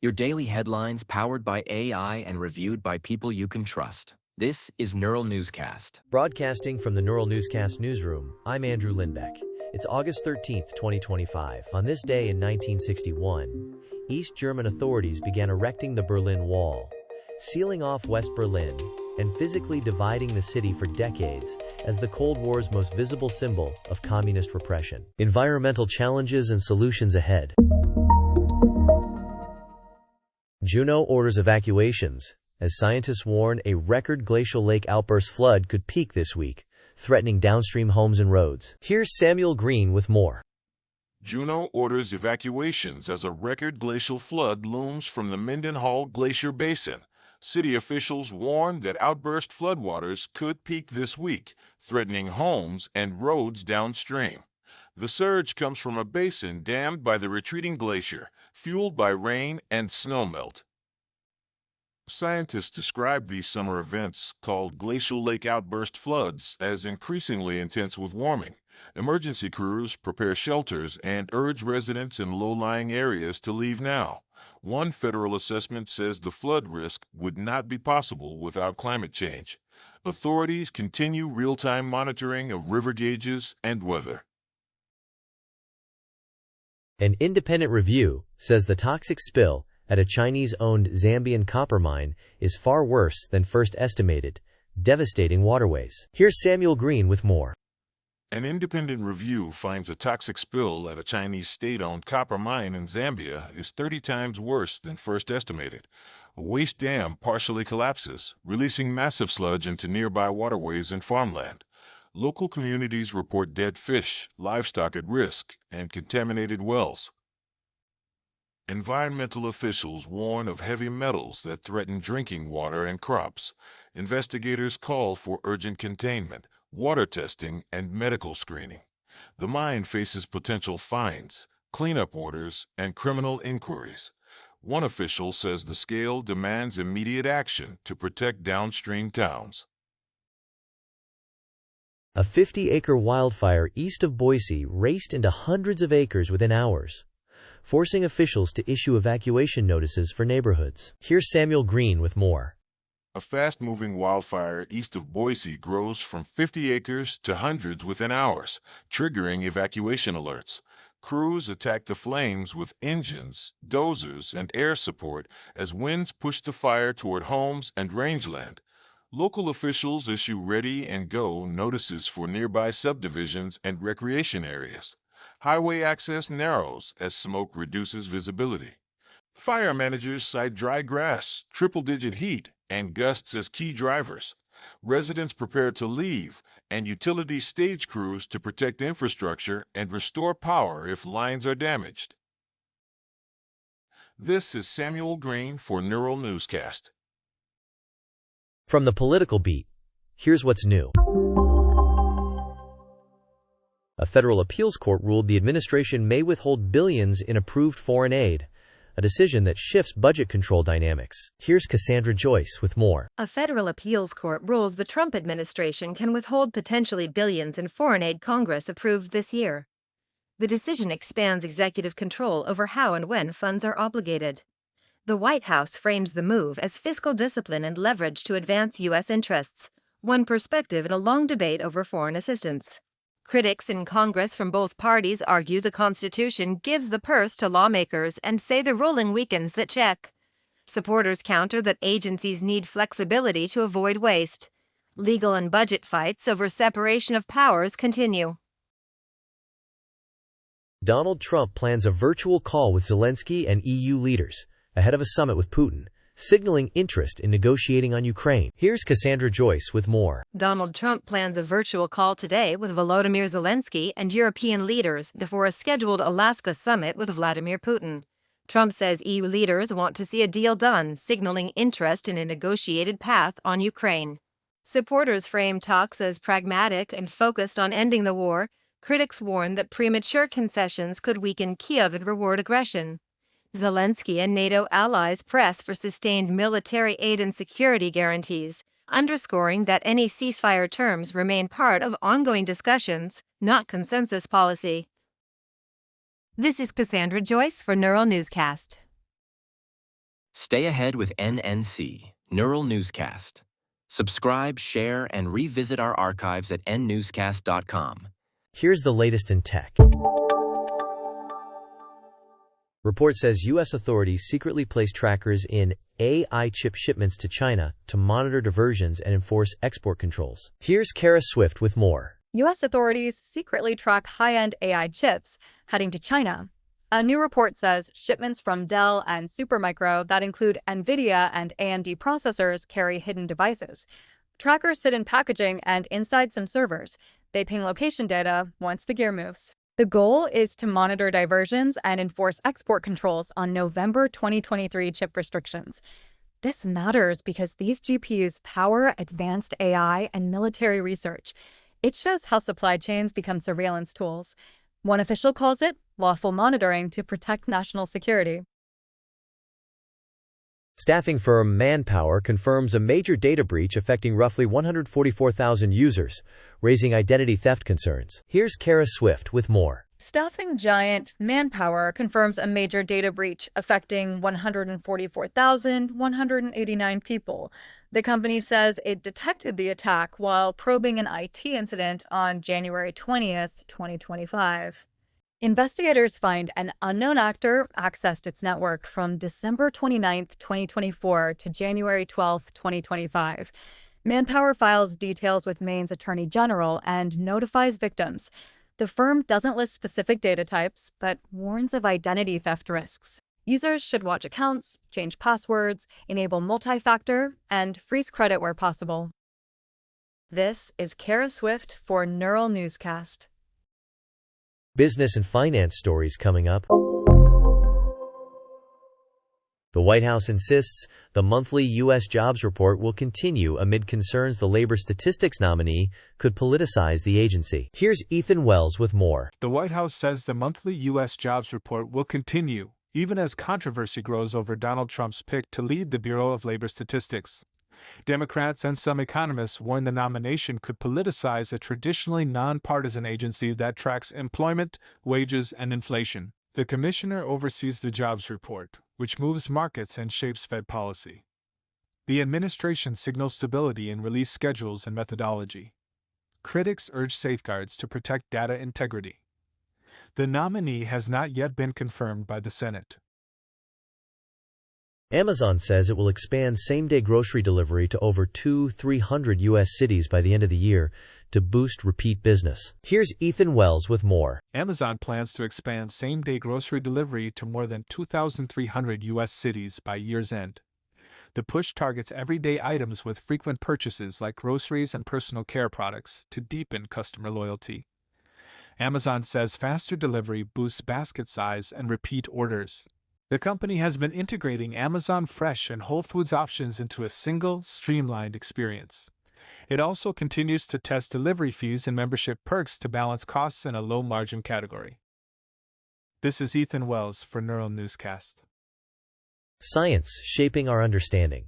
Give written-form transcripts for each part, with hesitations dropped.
Your daily headlines powered by AI and reviewed by people you can trust. This is Neural Newscast. Broadcasting from the Neural Newscast newsroom, I'm Andrew Lindbeck. It's August 13th, 2025. On this day in 1961, East German authorities began erecting the Berlin Wall, sealing off West Berlin and physically dividing the city for decades as the Cold War's most visible symbol of communist repression. Environmental challenges and solutions ahead. Juneau orders evacuations, as scientists warn a record glacial lake outburst flood could peak this week, threatening downstream homes and roads. Here's Samuel Green with more. Juneau orders evacuations as a record glacial flood looms from the Mendenhall Glacier basin. City officials warn that outburst floodwaters could peak this week, threatening homes and roads downstream. The surge comes from a basin dammed by the retreating glacier, fueled by rain and snowmelt. Scientists describe these summer events, called glacial lake outburst floods, as increasingly intense with warming. Emergency crews prepare shelters and urge residents in low-lying areas to leave now. One federal assessment says the flood risk would not be possible without climate change. Authorities continue real-time monitoring of river gauges and weather. An independent review says the toxic spill at a Chinese-owned Zambian copper mine is far worse than first estimated, devastating waterways. Here's Samuel Green with more. An independent review finds a toxic spill at a Chinese state-owned copper mine in Zambia is 30 times worse than first estimated. A waste dam partially collapses, releasing massive sludge into nearby waterways and farmland. Local communities report dead fish, livestock at risk, and contaminated wells. Environmental officials warn of heavy metals that threaten drinking water and crops. Investigators call for urgent containment, water testing, and medical screening. The mine faces potential fines, cleanup orders, and criminal inquiries. One official says the scale demands immediate action to protect downstream towns. A 50-acre wildfire east of Boise raced into hundreds of acres within hours, forcing officials to issue evacuation notices for neighborhoods. Here's Samuel Green with more. A fast-moving wildfire east of Boise grows from 50 acres to hundreds within hours, triggering evacuation alerts. Crews attack the flames with engines, dozers, and air support as winds push the fire toward homes and rangeland. Local officials issue ready-and-go notices for nearby subdivisions and recreation areas. Highway access narrows as smoke reduces visibility. Fire managers cite dry grass, triple-digit heat, and gusts as key drivers. Residents prepare to leave, and utility stage crews to protect infrastructure and restore power if lines are damaged. This is Samuel Green for Neural Newscast. From the political beat, here's what's new. A federal appeals court ruled the administration may withhold billions in approved foreign aid, a decision that shifts budget control dynamics. Here's Cassandra Joyce with more. A federal appeals court rules the Trump administration can withhold potentially billions in foreign aid Congress approved this year. The decision expands executive control over how and when funds are obligated. The White House frames the move as fiscal discipline and leverage to advance U.S. interests, one perspective in a long debate over foreign assistance. Critics in Congress from both parties argue the Constitution gives the purse to lawmakers and say the ruling weakens that check. Supporters counter that agencies need flexibility to avoid waste. Legal and budget fights over separation of powers continue. Donald Trump plans a virtual call with Zelensky and EU leaders ahead of a summit with Putin, signaling interest in negotiating on Ukraine. Here's Cassandra Joyce with more. Donald Trump plans a virtual call today with Volodymyr Zelensky and European leaders before a scheduled Alaska summit with Vladimir Putin. Trump says EU leaders want to see a deal done, signaling interest in a negotiated path on Ukraine. Supporters frame talks as pragmatic and focused on ending the war. Critics warn that premature concessions could weaken Kyiv and reward aggression. Zelensky and NATO allies press for sustained military aid and security guarantees, underscoring that any ceasefire terms remain part of ongoing discussions, not consensus policy. This is Cassandra Joyce for Neural Newscast. Stay ahead with NNC, Neural Newscast. Subscribe, share, and revisit our archives at nnewscast.com. Here's the latest in tech. Report says U.S. authorities secretly placed trackers in AI chip shipments to China to monitor diversions and enforce export controls. Here's Kara Swift with more. U.S. authorities secretly track high-end AI chips heading to China. A new report says shipments from Dell and Supermicro that include NVIDIA and AMD processors carry hidden devices. Trackers sit in packaging and inside some servers. They ping location data once the gear moves. The goal is to monitor diversions and enforce export controls on November 2023 chip restrictions. This matters because these GPUs power advanced AI and military research. It shows how supply chains become surveillance tools. One official calls it lawful monitoring to protect national security. Staffing firm Manpower confirms a major data breach affecting roughly 144,000 users, raising identity theft concerns. Here's Kara Swift with more. Staffing giant Manpower confirms a major data breach affecting 144,189 people. The company says it detected the attack while probing an IT incident on January 20th, 2025. Investigators find an unknown actor accessed its network from December 29th, 2024 to January 12th, 2025. Manpower files details with Maine's Attorney General and notifies victims. The firm doesn't list specific data types, but warns of identity theft risks. Users should watch accounts, change passwords, enable multi-factor, and freeze credit where possible. This is Kara Swift for Neural Newscast. Business and finance stories coming up. The White House insists the monthly U.S. jobs report will continue amid concerns the labor statistics nominee could politicize the agency. Here's Ethan Wells with more. The White House says the monthly U.S. jobs report will continue, even as controversy grows over Donald Trump's pick to lead the Bureau of Labor Statistics. Democrats and some economists warn the nomination could politicize a traditionally nonpartisan agency that tracks employment, wages, and inflation. The commissioner oversees the jobs report, which moves markets and shapes Fed policy. The administration signals stability in release schedules and methodology. Critics urge safeguards to protect data integrity. The nominee has not yet been confirmed by the Senate. Amazon says it will expand same-day grocery delivery to over 300 U.S. cities by the end of the year to boost repeat business. Here's Ethan Wells with more. Amazon plans to expand same-day grocery delivery to more than 2,300 U.S. cities by year's end. The push targets everyday items with frequent purchases like groceries and personal care products to deepen customer loyalty. Amazon says faster delivery boosts basket size and repeat orders. The company has been integrating Amazon Fresh and Whole Foods options into a single, streamlined experience. It also continues to test delivery fees and membership perks to balance costs in a low-margin category. This is Ethan Wells for Neural Newscast. Science shaping our understanding.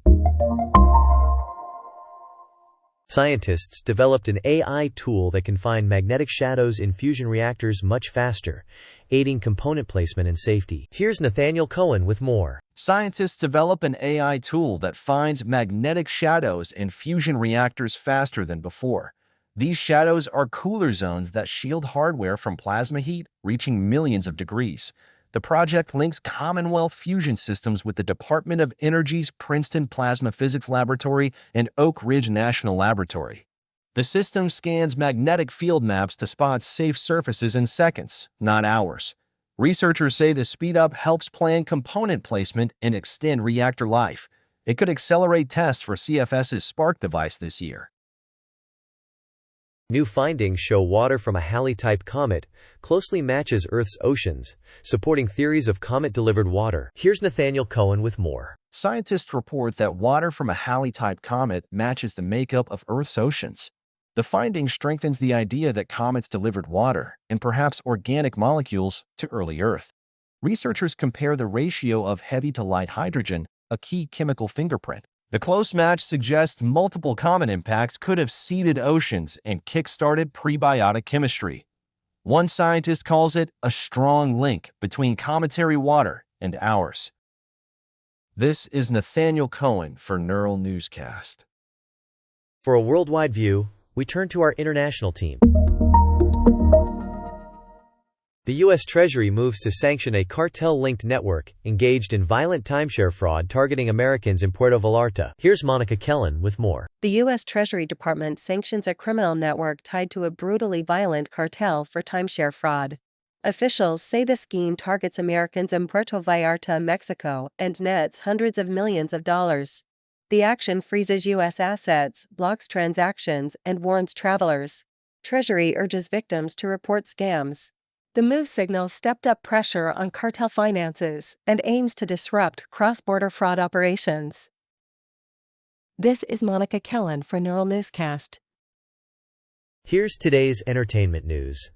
Scientists developed an AI tool that can find magnetic shadows in fusion reactors much faster, aiding component placement and safety. Here's Nathaniel Cohen with more. Scientists develop an AI tool that finds magnetic shadows in fusion reactors faster than before. These shadows are cooler zones that shield hardware from plasma heat, reaching millions of degrees. The project links Commonwealth Fusion Systems with the Department of Energy's Princeton Plasma Physics Laboratory and Oak Ridge National Laboratory. The system scans magnetic field maps to spot safe surfaces in seconds, not hours. Researchers say the speed-up helps plan component placement and extend reactor life. It could accelerate tests for CFS's Spark device this year. New findings show water from a Halley-type comet closely matches Earth's oceans, supporting theories of comet-delivered water. Here's Nathaniel Cohen with more. Scientists report that water from a Halley-type comet matches the makeup of Earth's oceans. The finding strengthens the idea that comets delivered water, and perhaps organic molecules, to early Earth. Researchers compare the ratio of heavy to light hydrogen, a key chemical fingerprint. The close match suggests multiple comet impacts could have seeded oceans and kick-started prebiotic chemistry. One scientist calls it a strong link between cometary water and ours. This is Nathaniel Cohen for Neural Newscast. For a worldwide view, we turn to our international team. The U.S. Treasury moves to sanction a cartel-linked network engaged in violent timeshare fraud targeting Americans in Puerto Vallarta. Here's Monica Kellen with more. The U.S. Treasury Department sanctions a criminal network tied to a brutally violent cartel for timeshare fraud. Officials say the scheme targets Americans in Puerto Vallarta, Mexico, and nets hundreds of millions of dollars. The action freezes U.S. assets, blocks transactions, and warns travelers. Treasury urges victims to report scams. The move signals stepped-up pressure on cartel finances and aims to disrupt cross-border fraud operations. This is Monica Kellen for Neural Newscast. Here's today's entertainment news.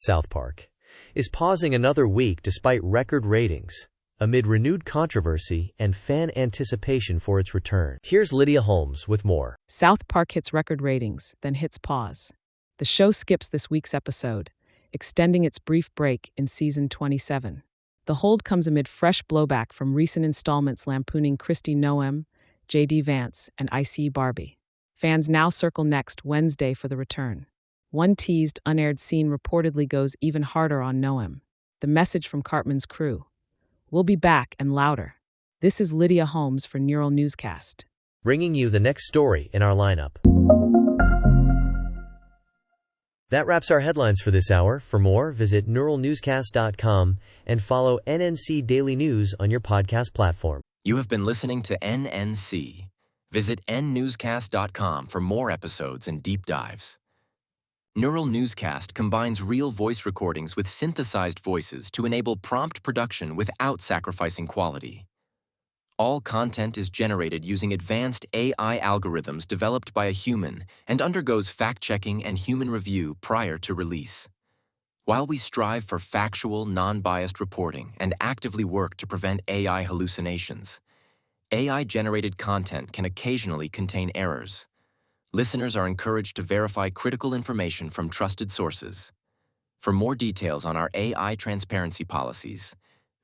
South Park is pausing another week despite record ratings, amid renewed controversy and fan anticipation for its return. Here's Lydia Holmes with more. South Park hits record ratings, then hits pause. The show skips this week's episode, extending its brief break in season 27. The hold comes amid fresh blowback from recent installments lampooning Kristi Noem, J.D. Vance, and I.C. Barbie. Fans now circle next Wednesday for the return. One teased, unaired scene reportedly goes even harder on Noem. The message from Cartman's crew: "We'll be back and louder." This is Lydia Holmes for Neural Newscast. Bringing you the next story in our lineup. That wraps our headlines for this hour. For more, visit neuralnewscast.com and follow NNC Daily News on your podcast platform. You have been listening to NNC. Visit nnewscast.com for more episodes and deep dives. Neural Newscast combines real voice recordings with synthesized voices to enable prompt production without sacrificing quality. All content is generated using advanced AI algorithms developed by a human and undergoes fact-checking and human review prior to release. While we strive for factual, non-biased reporting and actively work to prevent AI hallucinations, AI-generated content can occasionally contain errors. Listeners are encouraged to verify critical information from trusted sources. For more details on our AI transparency policies,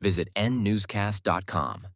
visit nnewscast.com.